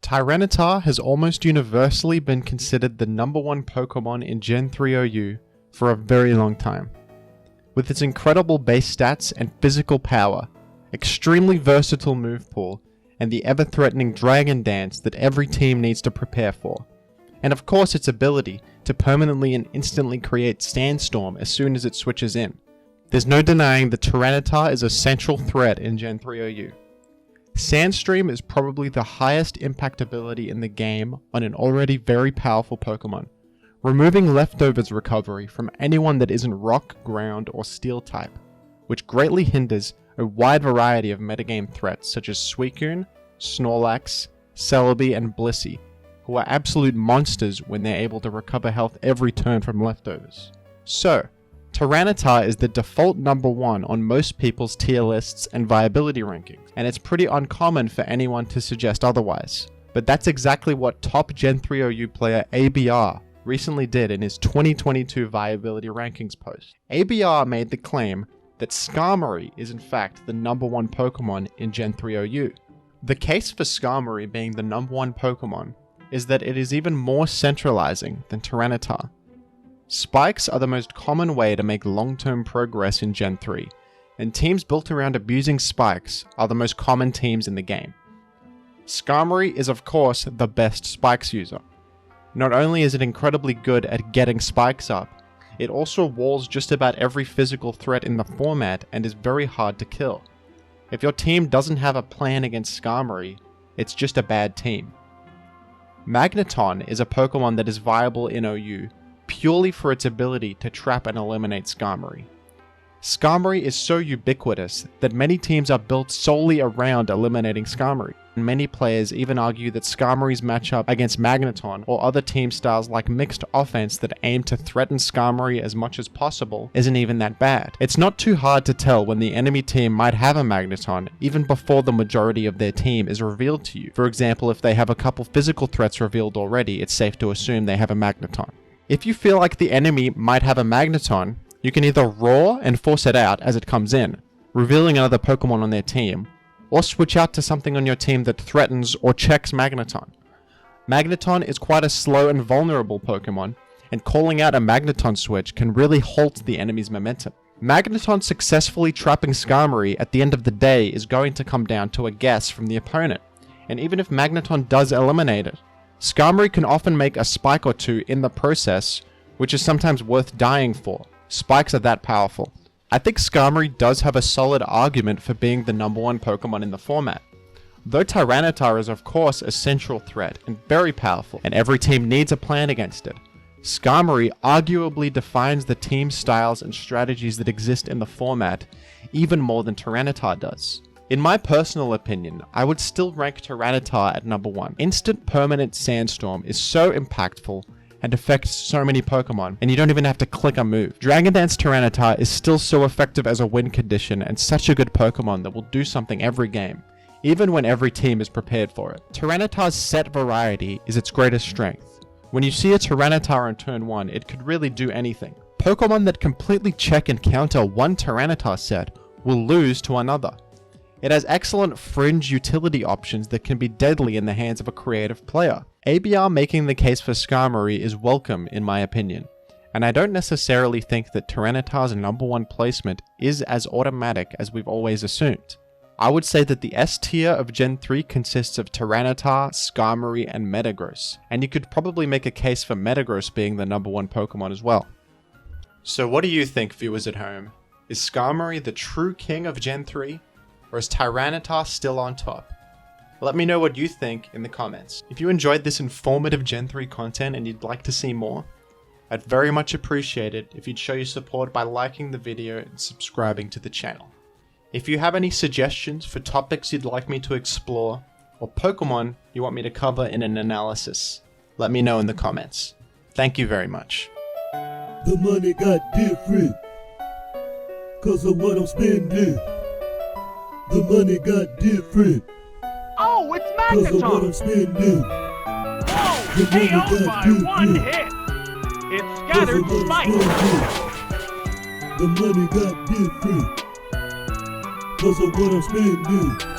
Tyranitar has almost universally been considered the #1 Pokemon in Gen 3 OU for a very long time. With its incredible base stats and physical power, extremely versatile move pool, and the ever-threatening Dragon Dance that every team needs to prepare for. And of course its ability to permanently and instantly create Sandstorm as soon as it switches in. There's no denying that Tyranitar is a central threat in Gen 3 OU. Sandstream is probably the highest impact ability in the game on an already very powerful Pokemon, removing Leftovers recovery from anyone that isn't Rock, Ground, or Steel type, which greatly hinders a wide variety of metagame threats such as Suicune, Snorlax, Celebi, and Blissey, who are absolute monsters when they're able to recover health every turn from Leftovers. So, Tyranitar is the default #1 on most people's tier lists and viability rankings, and it's pretty uncommon for anyone to suggest otherwise. But that's exactly what top Gen 3 OU player ABR recently did in his 2022 Viability Rankings post. ABR made the claim that Skarmory is in fact the #1 Pokemon in Gen 3 OU. The case for Skarmory being the #1 Pokemon is that it is even more centralizing than Tyranitar. Spikes are the most common way to make long-term progress in Gen 3, and teams built around abusing spikes are the most common teams in the game. Skarmory is of course the best spikes user. Not only is it incredibly good at getting spikes up, it also walls just about every physical threat in the format and is very hard to kill. If your team doesn't have a plan against Skarmory, it's just a bad team. Magnaton is a Pokemon that is viable in OU, purely for its ability to trap and eliminate Skarmory. Skarmory is so ubiquitous that many teams are built solely around eliminating Skarmory. Many players even argue that Skarmory's matchup against Magnaton or other team styles like mixed offense that aim to threaten Skarmory as much as possible isn't even that bad. It's not too hard to tell when the enemy team might have a Magnaton even before the majority of their team is revealed to you. For example, if they have a couple physical threats revealed already, it's safe to assume they have a Magnaton. If you feel like the enemy might have a Magnaton, you can either roar and force it out as it comes in, revealing another Pokemon on their team, or switch out to something on your team that threatens or checks Magnaton. Magnaton is quite a slow and vulnerable Pokemon, and calling out a Magnaton switch can really halt the enemy's momentum. Magnaton successfully trapping Skarmory at the end of the day is going to come down to a guess from the opponent, and even if Magnaton does eliminate it, Skarmory can often make a spike or two in the process, which is sometimes worth dying for. Spikes are that powerful. I think Skarmory does have a solid argument for being the #1 Pokemon in the format. Though Tyranitar is of course a central threat and very powerful, and every team needs a plan against it, Skarmory arguably defines the team styles and strategies that exist in the format even more than Tyranitar does. In my personal opinion, I would still rank Tyranitar at #1. Instant permanent Sandstorm is so impactful and affects so many Pokemon, and you don't even have to click a move. Dragon Dance Tyranitar is still so effective as a win condition and such a good Pokemon that will do something every game, even when every team is prepared for it. Tyranitar's set variety is its greatest strength. When you see a Tyranitar on turn 1, it could really do anything. Pokemon that completely check and counter one Tyranitar set will lose to another. It has excellent fringe utility options that can be deadly in the hands of a creative player. ABR making the case for Skarmory is welcome in my opinion, and I don't necessarily think that Tyranitar's #1 placement is as automatic as we've always assumed. I would say that the S tier of Gen 3 consists of Tyranitar, Skarmory, and Metagross, and you could probably make a case for Metagross being the #1 Pokemon as well. So what do you think, viewers at home? Is Skarmory the true king of Gen 3? Or is Tyranitar still on top? Let me know what you think in the comments. If you enjoyed this informative Gen 3 content and you'd like to see more, I'd very much appreciate it if you'd show your support by liking the video and subscribing to the channel. If you have any suggestions for topics you'd like me to explore, or Pokemon you want me to cover in an analysis, let me know in the comments. Thank you very much. The money got different, 'cause of what I'm spending. The money got different. Oh, it's 'Cause of what I'm Magnaton! spending. Whoa! The money KO got by different. one hit! It 'Cause scattered of what I'm spikes! spending. The money got different. 'Cause of what I'm spending.